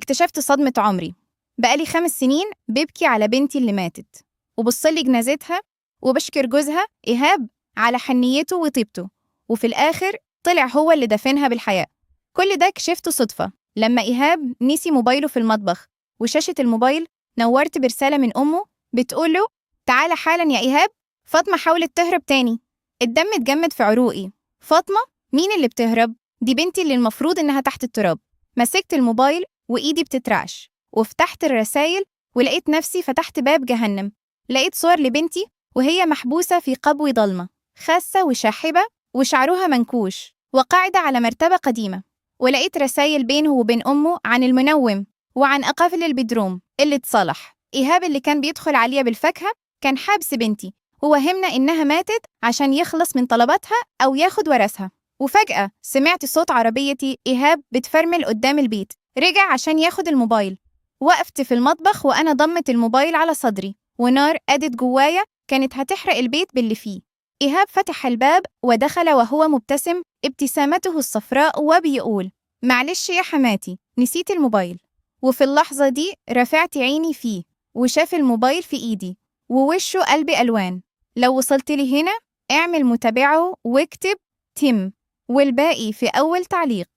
اكتشفت صدمة عمري. بقالي 5 سنين ببكي على بنتي اللي ماتت، وبصلي جنازتها، وبشكر جوزها إيهاب على حنيته وطيبته، وفي الآخر طلع هو اللي دفنها بالحياة. كل ده كشفته صدفة لما إيهاب نسي موبايله في المطبخ، وشاشة الموبايل نورت برسالة من أمه بتقوله: تعالى حالا يا إيهاب، فاطمة حاولت تهرب تاني. الدم اتجمد في عروقي. فاطمة؟ مين اللي بتهرب؟ دي بنتي اللي المفروض إنها تحت التراب. مسكت الموبايل وإيدي بتترعش، وفتحت الرسايل ولقيت نفسي فتحت باب جهنم. لقيت صور لبنتي وهي محبوسة في قبو ضلمة، خاسة وشاحبة وشعرها منكوش وقاعدة على مرتبة قديمة. ولقيت رسايل بينه وبين أمه عن المنوم وعن أقافل البدروم اللي اتصلح. إيهاب اللي كان بيدخل عليا بالفاكهة كان حابس بنتي ووهمنا إنها ماتت عشان يخلص من طلباتها أو ياخد ورثها. وفجأة سمعت صوت عربيتي إيهاب بتفرمل قدام البيت. رجع عشان ياخد الموبايل. وقفت في المطبخ وأنا ضمت الموبايل على صدري، ونار قادت جوايا كانت هتحرق البيت باللي فيه. إيهاب فتح الباب ودخل وهو مبتسم ابتسامته الصفراء وبيقول: معلش يا حماتي، نسيت الموبايل. وفي اللحظة دي رفعت عيني فيه وشاف الموبايل في إيدي ووشه قلب ألوان. لو وصلت لي هنا اعمل متابعه واكتب تيم، والباقي في أول تعليق.